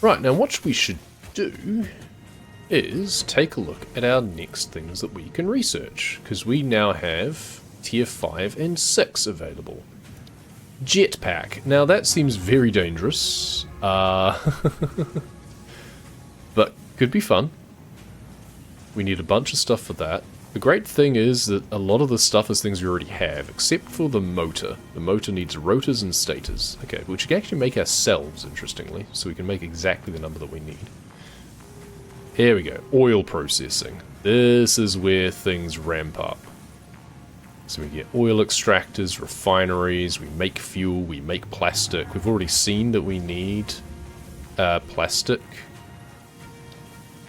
Right, now what we should do is take a look at our next things that we can research, because we now have tier 5 and 6 available. Jetpack. Now that seems very dangerous, but could be fun. We need a bunch of stuff for that. The great thing is that a lot of the stuff is things we already have, except for the motor. The motor needs rotors and stators. Okay, which we can actually make ourselves, interestingly, so we can make exactly the number that we need. Here we go. Oil processing. This is where things ramp up. So we get oil extractors, refineries, we make fuel, we make plastic. We've already seen that we need plastic.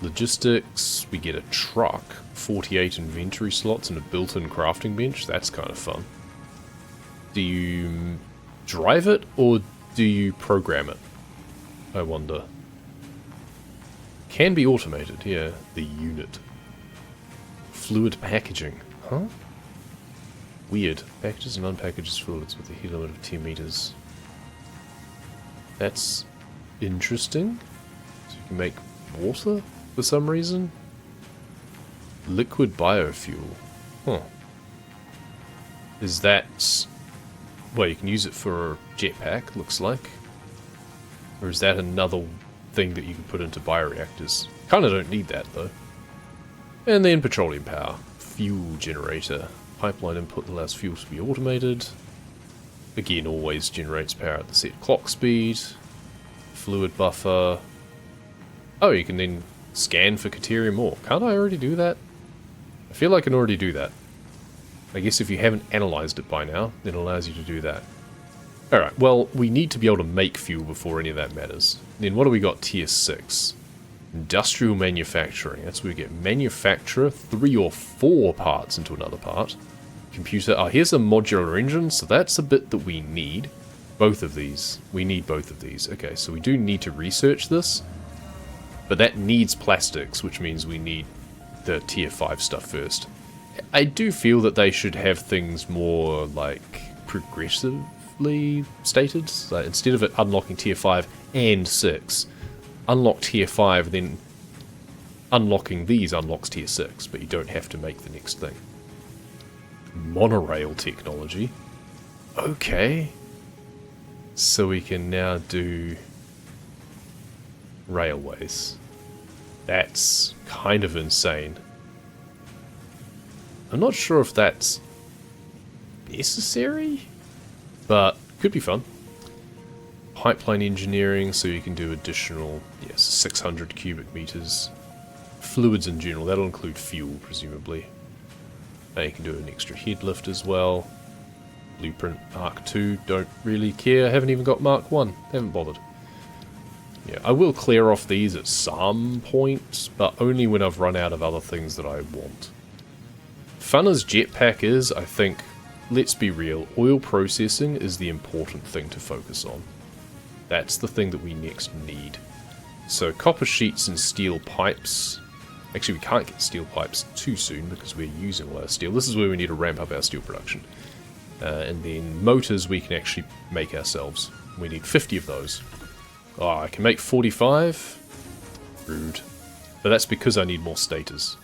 Logistics, we get a truck, 48 inventory slots and a built-in crafting bench. That's kind of fun. Do you drive it or do you program it? I wonder. Can be automated, yeah. The unit. Fluid packaging. Huh? Weird. Packages and unpackages fluids with a heat limit of 10 meters. That's interesting. So you can make water for some reason. Liquid biofuel. Huh. Is that... well, you can use it for a jetpack, looks like. Or is that another thing that you can put into bioreactors? Kinda don't need that, though. And then petroleum power. Fuel generator. Pipeline input allows fuel to be automated. Again, always generates power at the set clock speed. Fluid buffer. Oh, you can then scan for Caterium ore. Can't I already do that? I feel like I can already do that. I guess if you haven't analyzed it by now, then it allows you to do that. Alright, well, we need to be able to make fuel before any of that matters. Then what do we got? Tier 6. Industrial manufacturing. That's where we get manufacturer, 3 or 4 parts into another part. Computer. Oh, here's a modular engine, so that's a bit that we need. Both of these. We need both of these. Okay, so we do need to research this. But that needs plastics, which means we need the tier 5 stuff first. I do feel that they should have things more, like, progressively stated. So instead of it unlocking tier 5 and 6, unlock tier 5, then unlocking these unlocks tier 6, but you don't have to make the next thing. Monorail technology. Okay. So we can now do railways. That's kind of insane. I'm not sure if that's necessary, but could be fun. Pipeline engineering, so you can do additional, yes, 600 cubic meters. Fluids in general, that'll include fuel, presumably. Now you can do an extra head lift as well. Blueprint Mark 2, don't really care. Haven't even got Mark 1, haven't bothered. Yeah, I will clear off these at some point, but only when I've run out of other things that I want. Fun as jetpack is, I think, let's be real, oil processing is the important thing to focus on. That's the thing that we next need. So copper sheets and steel pipes. Actually, we can't get steel pipes too soon because we're using all our steel. This is where we need to ramp up our steel production. And then motors we can actually make ourselves. We need 50 of those. Oh, I can make 45? Rude. But that's because I need more stators.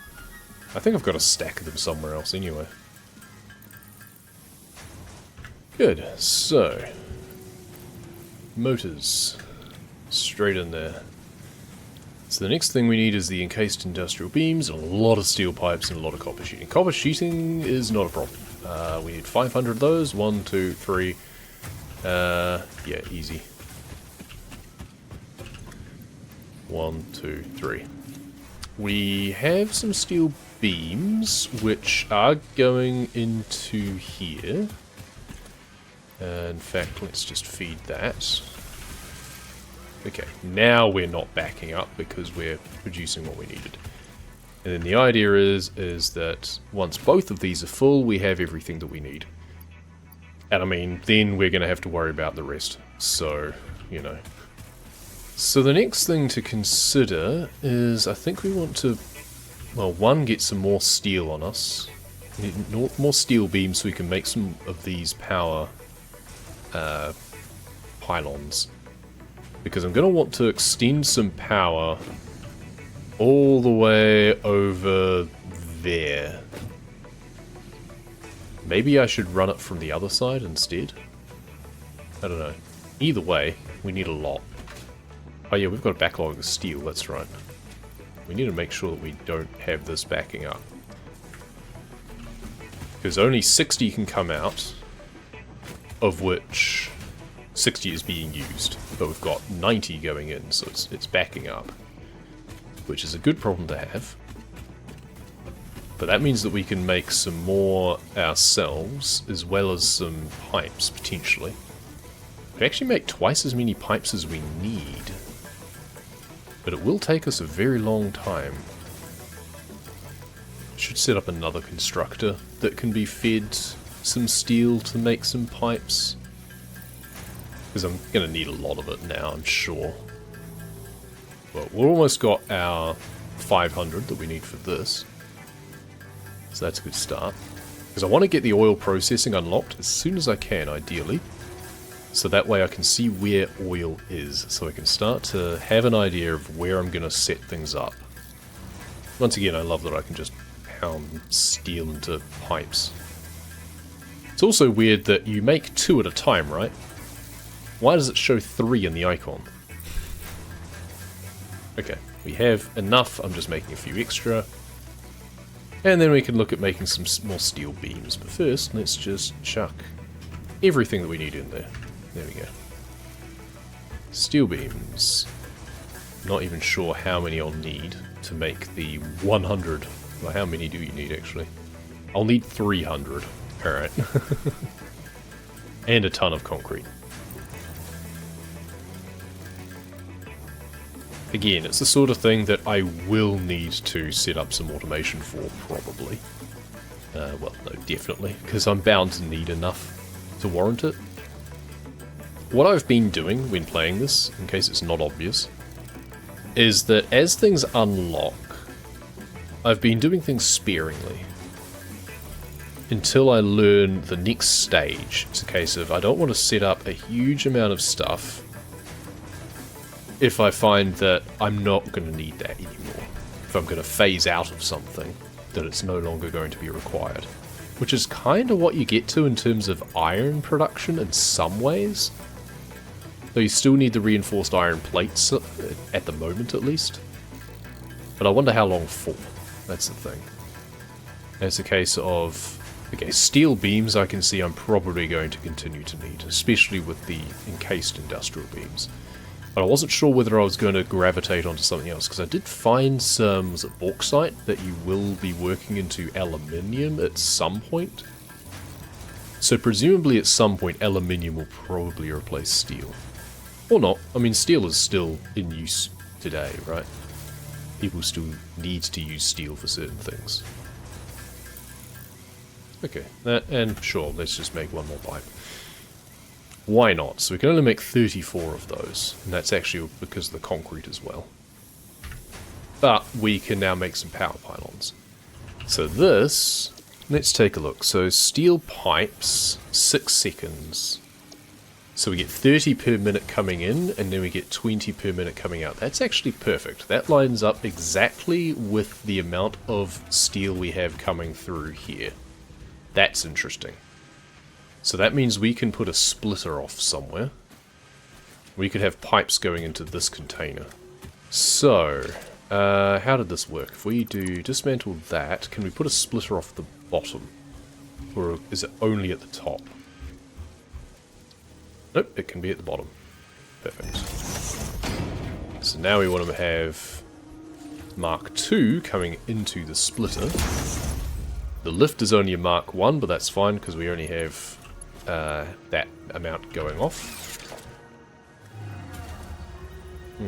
I think I've got a stack of them somewhere else anyway. Good, so... motors. Straight in there. So the next thing we need is the encased industrial beams, and a lot of steel pipes, and a lot of copper sheeting. Copper sheeting is not a problem. We need 500 of those. 1, 2, 3. Yeah, easy. 1, 2, 3. We have some steel beams, which are going into here. In fact, let's just feed that. Okay, now we're not backing up because we're producing what we needed. And then the idea is that once both of these are full, we have everything that we need. And I mean, then we're going to have to worry about the rest. So, you know. So the next thing to consider is, I think we want to, well, one, get some more steel on us. We need more steel beams so we can make some of these power pylons. Because I'm going to want to extend some power all the way over there. Maybe I should run it from the other side instead? I don't know. Either way, we need a lot. Oh yeah, we've got a backlog of steel, that's right. We need to make sure that we don't have this backing up. Because only 60 can come out, of which 60 is being used. But we've got 90 going in, so it's backing up. Which is a good problem to have. But that means that we can make some more ourselves, as well as some pipes, potentially. We can actually make twice as many pipes as we need. But it will take us a very long time. Should set up another constructor that can be fed some steel to make some pipes. Because I'm going to need a lot of it now, I'm sure. Well, we've almost got our 500 that we need for this. So that's a good start. Because I want to get the oil processing unlocked as soon as I can, ideally. So that way I can see where oil is. So I can start to have an idea of where I'm going to set things up. Once again, I love that I can just pound steel into pipes. It's also weird that you make 2 at a time, right? Why does it show 3 in the icon? Okay, we have enough. I'm just making a few extra. And then we can look at making some more steel beams. But first, let's just chuck everything that we need in there. There we go. Steel beams. Not even sure how many I'll need to make the 100. Well, how many do you need, actually? I'll need 300. Alright. And a ton of concrete. Again, it's the sort of thing that I will need to set up some automation for, probably. Well, no, definitely, because I'm bound to need enough to warrant it. What I've been doing when playing this, in case it's not obvious, is that as things unlock, I've been doing things sparingly. Until I learn the next stage. It's a case of, I don't want to set up a huge amount of stuff if I find that I'm not going to need that anymore. If I'm going to phase out of something, that it's no longer going to be required. Which is kind of what you get to in terms of iron production in some ways. Though you still need the reinforced iron plates, at the moment at least. But I wonder how long for. That's the thing. And it's a case of, okay, steel beams I can see I'm probably going to continue to need, especially with the encased industrial beams. But I wasn't sure whether I was going to gravitate onto something else, because I did find some, was it bauxite, that you will be working into aluminium at some point. So presumably at some point aluminium will probably replace steel. Or not. I mean, steel is still in use today, right? People still need to use steel for certain things. Okay, and sure, let's just make one more pipe. Why not? So we can only make 34 of those, and that's actually because of the concrete as well. But we can now make some power pylons. So this, let's take a look. So steel pipes, 6 seconds. So we get 30 per minute coming in, and then we get 20 per minute coming out. That's actually perfect. That lines up exactly with the amount of steel we have coming through here. That's interesting. So that means we can put a splitter off somewhere. We could have pipes going into this container. So, how did this work? If we do dismantle that, can we put a splitter off the bottom? Or is it only at the top? Nope, it can be at the bottom. Perfect. So now we want to have Mark II coming into the splitter. The lift is only a Mark 1, but that's fine because we only have that amount going off.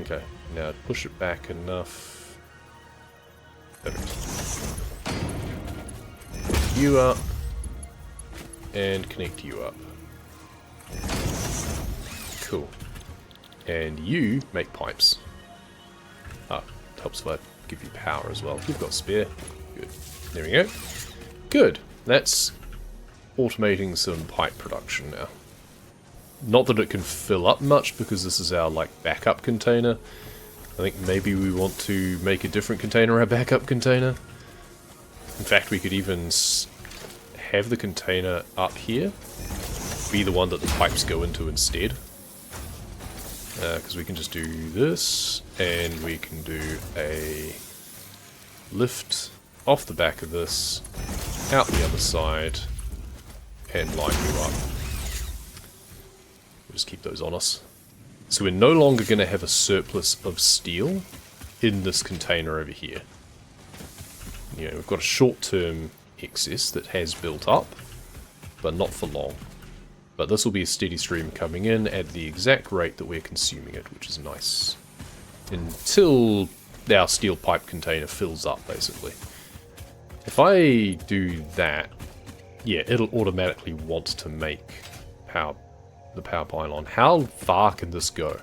Okay, now push it back enough. Perfect. Connect you up. And connect you up. Cool. And you make pipes. Ah, helps if I give you power as well. You've got spare. Good. There we go. Good. That's automating some pipe production now. Not that it can fill up much, because this is our, like, backup container. I think maybe we want to make a different container our backup container. In fact, we could even have the container up here, be the one that the pipes go into instead. Because we can just do this, and we can do a lift off the back of this, out the other side, and line you up. We'll just keep those on us. So we're no longer going to have a surplus of steel in this container over here. You know, we've got a short-term excess that has built up, but not for long. But this will be a steady stream coming in at the exact rate that we're consuming it, which is nice. Until our steel pipe container fills up, basically. If I do that, yeah, it'll automatically want to make the power pylon. How far can this go?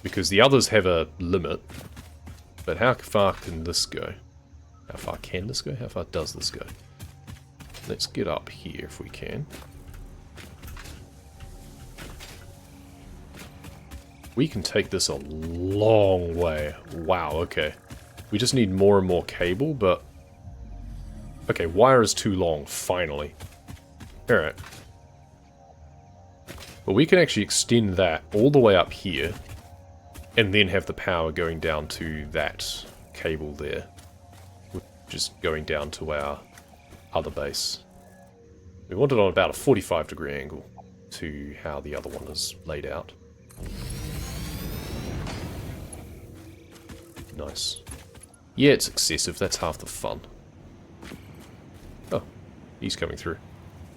Because the others have a limit, but how far can this go? How far can this go? How far does this go? Let's get up here if we can. We can take this a long way. Wow, okay. We just need more and more cable, but... Okay, wire is too long, finally. Alright. But we can actually extend that all the way up here, and then have the power going down to that cable there. Just going down to our other base. We want it on about a 45-degree angle to how the other one is laid out. Nice. Yeah, it's excessive. That's half the fun. Oh, he's coming through.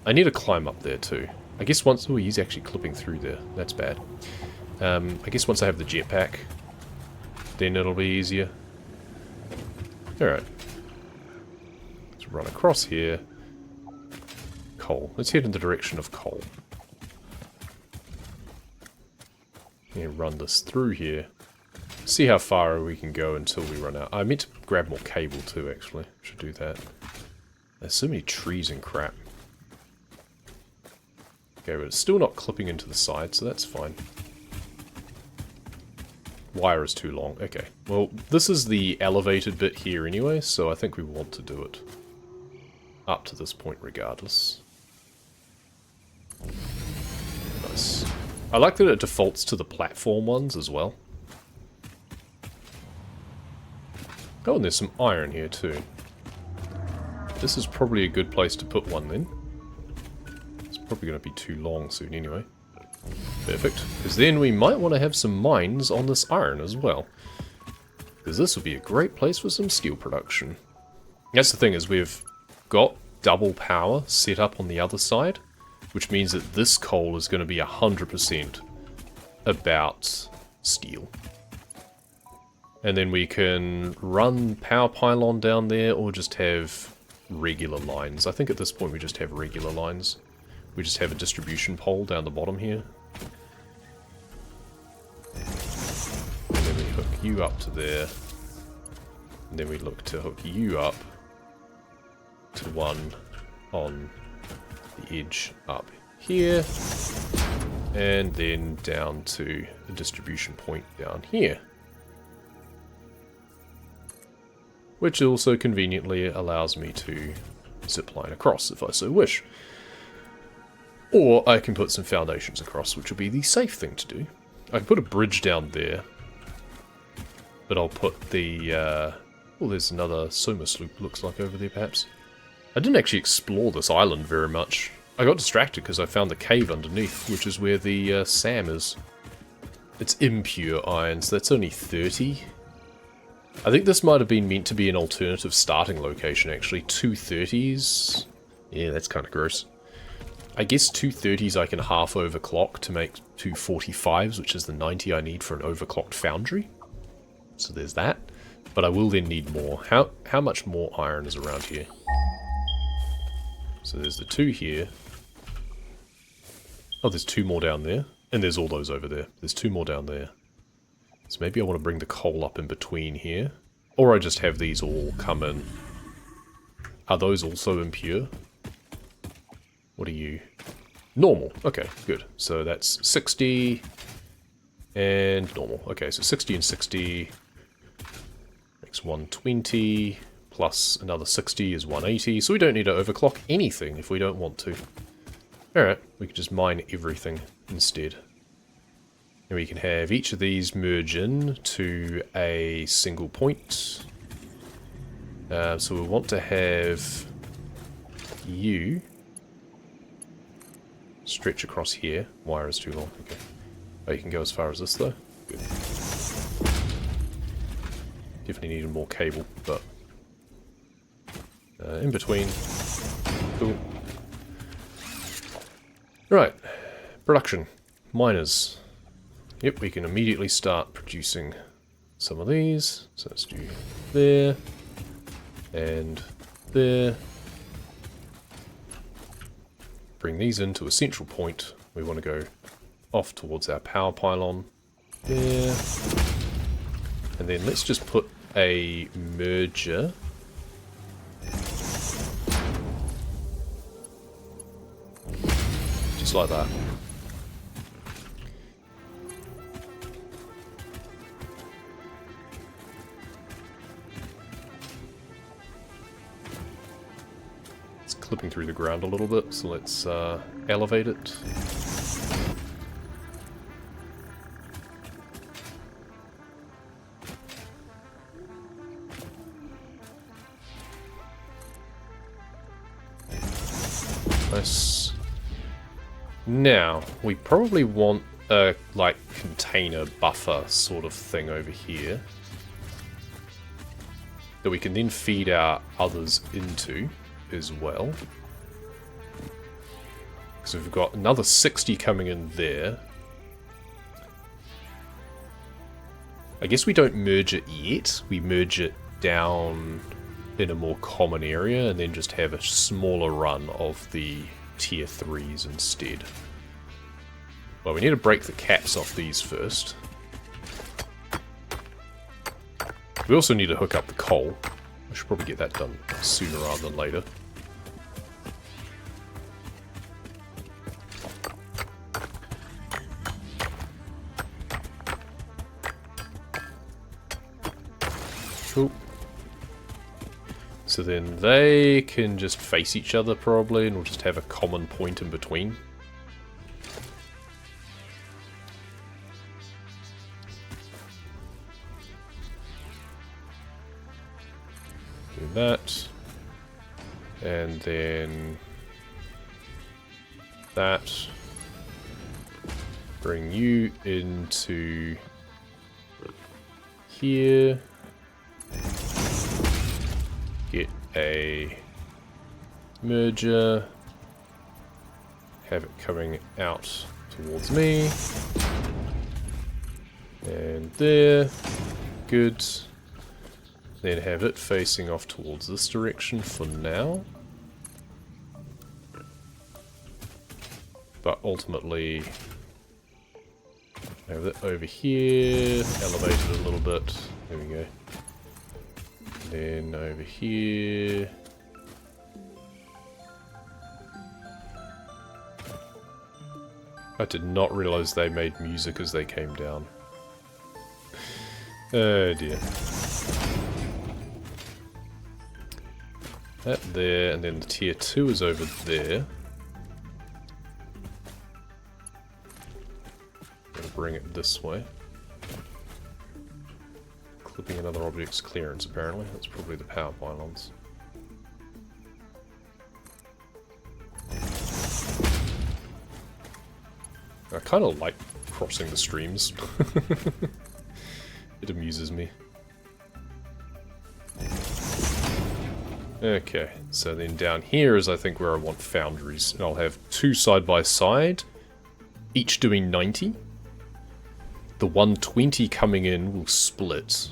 I need to climb up there too. I guess once... Oh, he's actually clipping through there. That's bad. I guess once I have the jetpack, then it'll be easier. Alright. Let's run across here. Coal. Let's head in the direction of coal. And run this through here. See how far we can go until we run out. I meant to grab more cable too, actually. Should do that. There's so many trees and crap. Okay, but it's still not clipping into the side, so that's fine. Wire is too long. Okay. Well, this is the elevated bit here anyway, so I think we want to do it up to this point regardless. Nice. I like that it defaults to the platform ones as well. Oh, and there's some iron here too. This is probably a good place to put one then. It's probably going to be too long soon anyway. Perfect. Because then we might want to have some mines on this iron as well. Because this will be a great place for some steel production. That's the thing, is we've got double power set up on the other side, which means that this coal is going to be 100% about steel. And then we can run power pylon down there, or just have regular lines. I think at this point we just have regular lines. We just have a distribution pole down the bottom here. And then we hook you up to there. And then we look to hook you up to one on the edge up here. And then down to a distribution point down here. Which also conveniently allows me to zipline across if I so wish. Or I can put some foundations across, which will be the safe thing to do. I can put a bridge down there. But I'll put the... well, there's another Soma sloop, looks like, over there, perhaps. I didn't actually explore this island very much. I got distracted because I found the cave underneath, which is where the SAM is. It's impure iron, so that's only 30. I think this might have been meant to be an alternative starting location, actually. 230s. Yeah, that's kind of gross. I guess 230s I can half overclock to make 245s, which is the 90 I need for an overclocked foundry. So there's that. But I will then need more. How much more iron is around here? So there's the 2 here. Oh, there's 2 more down there. And there's all those over there. There's 2 more down there. So maybe I want to bring the coal up in between here. Or I just have these all come in. Are those also impure? What are you? Normal. Okay, good. So that's 60 and normal. Okay, so 60 and 60 makes 120, plus another 60 is 180, so we don't need to overclock anything if we don't want to. Alright, we can just mine everything instead. And we can have each of these merge in to a single point. So we want to have you stretch across here. Wire is too long. Okay. Oh, you can go as far as this though. Good. Definitely needed more cable, but in between. Cool. Right. Production. Miners. Yep, we can immediately start producing some of these. So let's do there and there. Bring these into a central point. We want to go off towards our power pylon. There. And then let's just put a merger. Just like that. It's clipping through the ground a little bit, so let's elevate it. Nice. Now, we probably want a, like, container buffer sort of thing over here that we can then feed our others into as well. So we've got another 60 coming in there. I guess we don't merge it yet. We merge it down in a more common area and then just have a smaller run of the tier 3s instead. Well, we need to break the caps off these first. We also need to hook up the coal. I should probably get that done sooner rather than later. Cool. So then they can just face each other probably, and we'll just have a common point in between. Do that. And then that. Bring you into here. Get a merger, have it coming out towards me, and there, good. Then have it facing off towards this direction for now. But ultimately, have it over here, elevate it a little bit, there we go. Then over here. I did not realize they made music as they came down. Oh dear. That there, and then the tier 2 is over there. Gonna bring it this way. Clipping another object's clearance, apparently. That's probably the power pylons. I kind of like crossing the streams. It amuses me. Okay, so then down here is I think where I want foundries. And I'll have 2 side by side, each doing 90. The 120 coming in will split.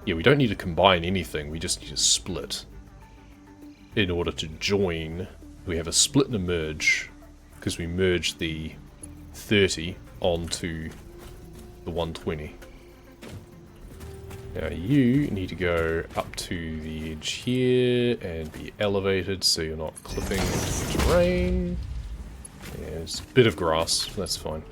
Yeah, we don't need to combine anything, we just need to split. In order to join, we have a split and a merge, because we merge the 30 onto the 120. Now you need to go up to the edge here and be elevated so you're not clipping into the terrain. Yeah, it's a bit of grass. That's fine.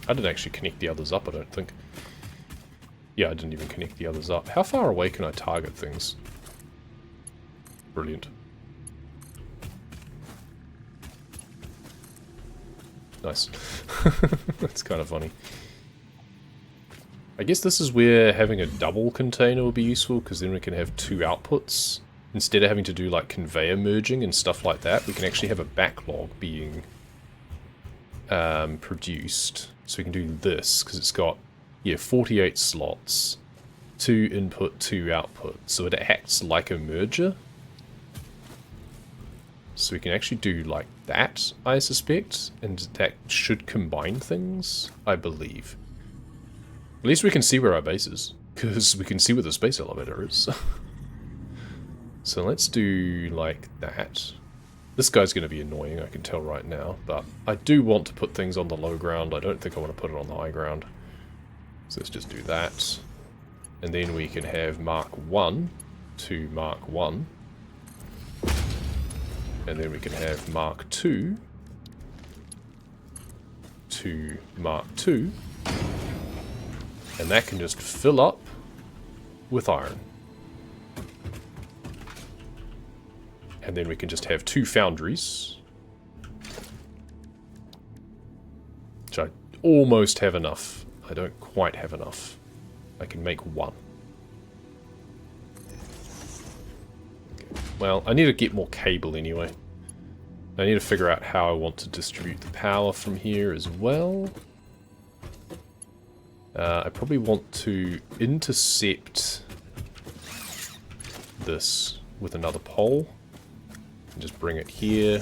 I didn't actually connect the others up, I don't think. Yeah, I didn't even connect the others up. How far away can I target things? Brilliant. Nice. That's kind of funny. I guess this is where having a double container would be useful, because then we can have two outputs. Instead of having to do like conveyor merging and stuff like that, we can actually have a backlog being produced. So we can do this, because it's got, yeah, 48 slots. 2 input, 2 output. So it acts like a merger. So we can actually do like that, I suspect. And that should combine things, I believe. At least we can see where our base is, because we can see where the space elevator is. So let's do like that. This guy's going to be annoying, I can tell right now, but I do want to put things on the low ground. I don't think I want to put it on the high ground. So let's just do that. And then we can have Mark 1 to Mark 1. And then we can have Mark 2 to Mark 2. And that can just fill up with iron. And then we can just have 2 foundries. Which I almost have enough. I don't quite have enough. I can make 1. Okay. Well, I need to get more cable anyway. I need to figure out how I want to distribute the power from here as well. I probably want to intercept this with another pole. And just bring it here.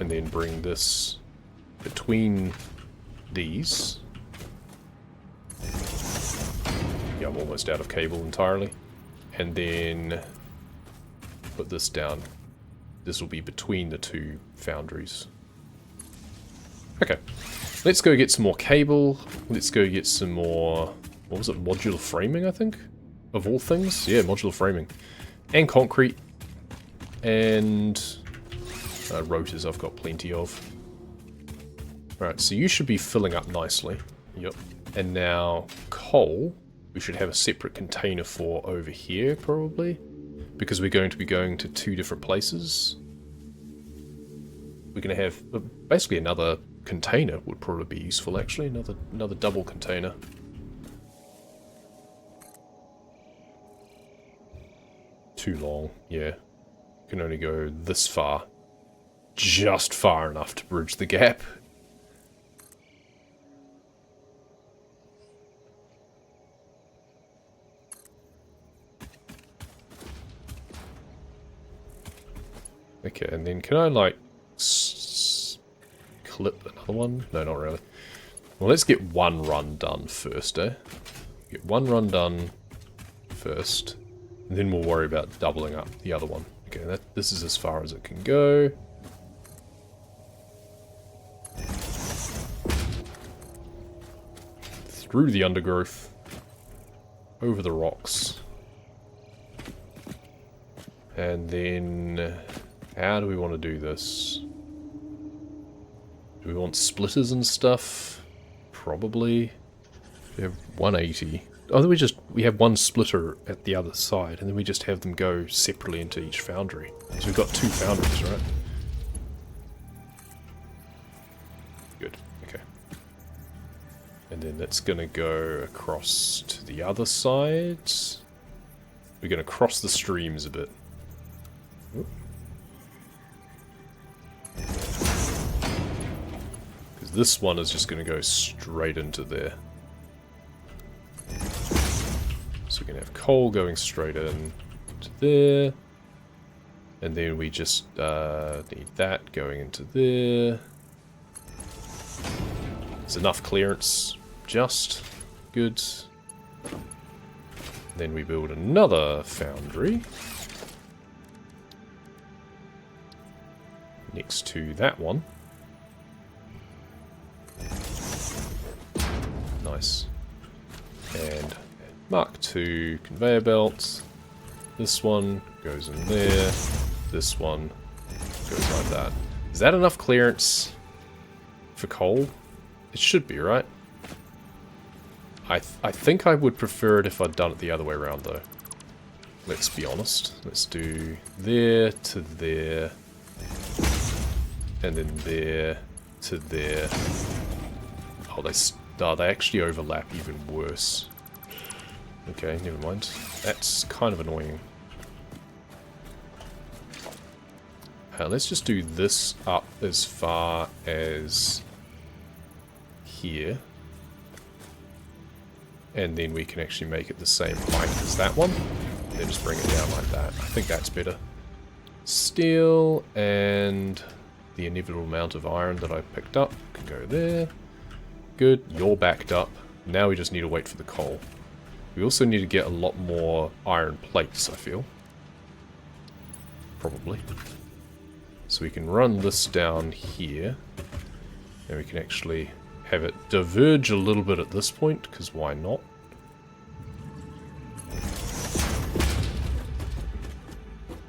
And then bring this between these. Yeah, I'm almost out of cable entirely. And then put this down. This will be between the 2 foundries. Okay. Let's go get some more cable. Let's go get some more... What was it? Modular framing, I think? Of all things? Yeah, modular framing. And concrete. And... rotors I've got plenty of. Alright, so you should be filling up nicely. Yep. And now, coal, we should have a separate container for over here, probably. Because we're going to be going to 2 different places. We're going to have basically another container would probably be useful, actually. Another double container. Too long, yeah. Can only go this far. Just far enough to bridge the gap. Okay, and then can I, like, clip another one? No, not really. Well, let's get one run done first, eh? Get one run done first, and then we'll worry about doubling up the other one. Okay, this is as far as it can go. Through the undergrowth. Over the rocks. And then... how do we want to do this? Do we want splitters and stuff? Probably. We have 180. Oh, then we have one splitter at the other side, and then we just have them go separately into each foundry. So we've got 2 foundries, right? Good, okay. And then that's going to go across to the other side. We're going to cross the streams a bit. Oop. This one is just going to go straight into there. So we can have coal going straight in to there. And then we just need that going into there. There's enough clearance. Just good. Then we build another foundry. Next to that one. Nice. And Mark II conveyor belt. This one goes in there. This one goes like that. Is that enough clearance for coal? It should be, right? I think I would prefer it if I'd done it the other way around, though. Let's be honest. Let's do there to there. And then there to there. Oh, they actually overlap even worse. Okay, never mind. That's kind of annoying. Let's just do this up as far as here. And then we can actually make it the same height as that one. And then just bring it down like that. I think that's better. Steel and the inevitable amount of iron that I picked up can go there. Good, you're backed up. Now we just need to wait for the coal. We also need to get a lot more iron plates, I feel. Probably. So we can run this down here. And we can actually have it diverge a little bit at this point, because why not?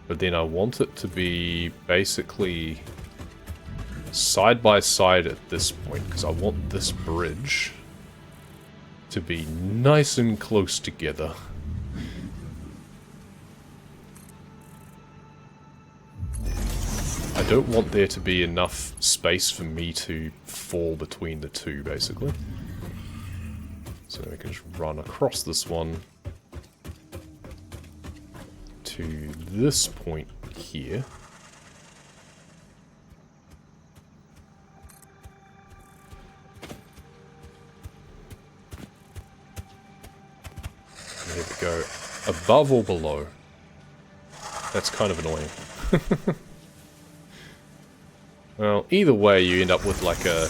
But then I want it to be basically side by side at this point, because I want this bridge to be nice and close together. I don't want there to be enough space for me to fall between the two, basically. So we can just run across this one to this point here. There we go. Above or below? That's kind of annoying. Well, either way, you end up with like a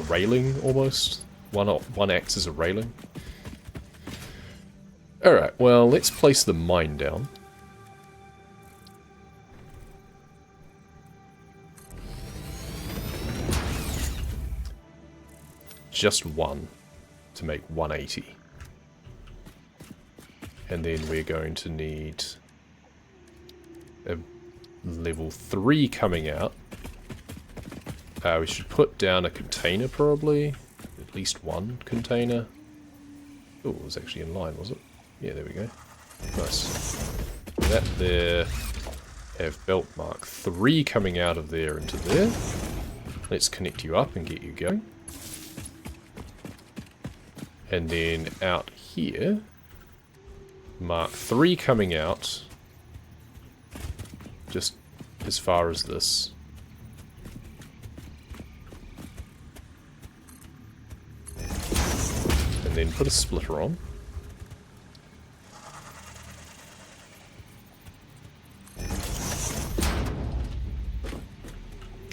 railing almost. One acts as a railing. Alright, well, let's place the mine down. Just one to make 180. And then we're going to need a level 3 coming out. We should put down a container, probably. At least one container. Oh, it was actually in line, was it? Yeah, there we go. Nice. That there. Have belt mark 3 coming out of there into there. Let's connect you up and get you going. And then out here, mark 3 coming out. Just as far as this. And then put a splitter on.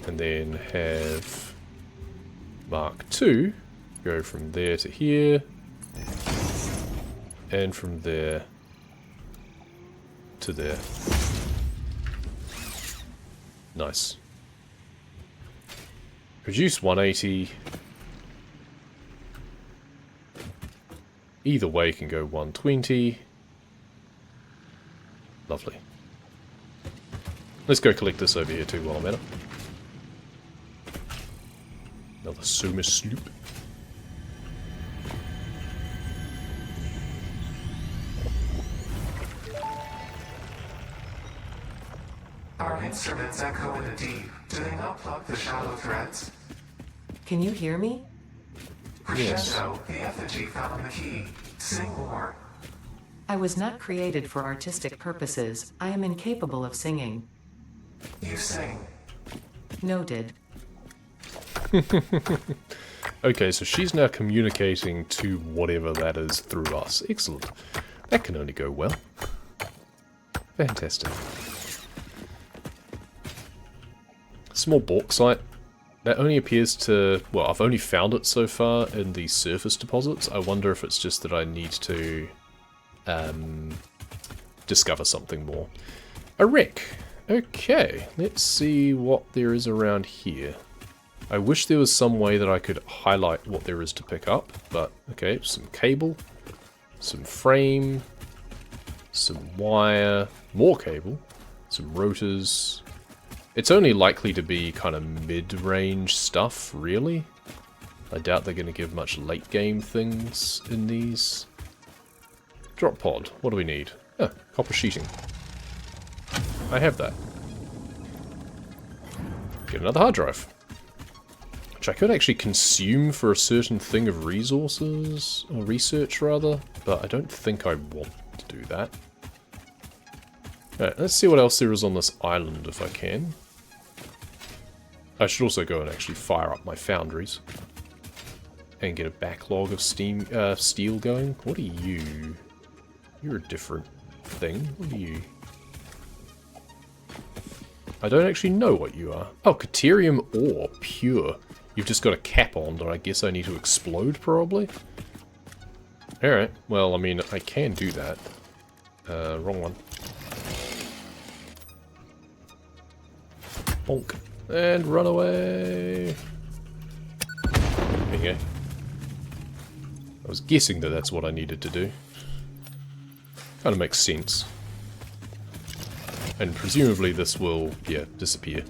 And then have mark 2 go from there to here. And from there to there. Nice. Produce 180. Either way can go 120. Lovely. Let's go collect this over here too while I'm at it. Another Soma sloop. Our instruments echo in the deep. Do they not plug the shallow threads? Can you hear me? Crescendo, the effigy found the key. Sing more. I was not created for artistic purposes. I am incapable of singing. You sing. Noted. Okay, so she's now communicating to whatever that is through us. Excellent. That can only go well. Fantastic. Small bauxite. That only appears to... Well, I've only found it so far in the surface deposits. I wonder if it's just that I need to discover something more. A wreck. Okay, let's see what there is around here. I wish there was some way that I could highlight what there is to pick up, but okay, some cable. some frame, some wire, more cable, some rotors. It's only likely to be kind of mid-range stuff, really. I doubt they're going to give much late-game things in these. Drop pod, what do we need? Oh, copper sheeting. I have that. Get another hard drive. Which I could actually consume for a certain thing of resources, or research rather, but I don't think I want to do that. Alright, let's see what else there is on this island if I can. I should also go and actually fire up my foundries. And get a backlog of steel going. What are you? You're a different thing. What are you? I don't actually know what you are. Oh, Caterium ore, pure. You've just got a cap on that I guess I need to explode, probably? Alright, well, I mean, I can do that. Wrong one. Bonk. And run away. There you go. I was guessing that that's what I needed to do. Kind of makes sense. And presumably this will, yeah, disappear.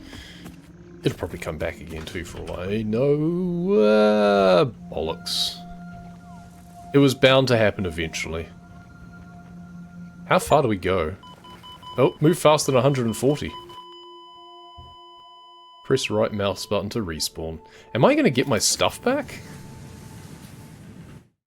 It'll probably come back again too for all I know. Bollocks. It was bound to happen eventually. How far do we go? Oh, move faster than 140. Press right mouse button to respawn. Am I going to get my stuff back?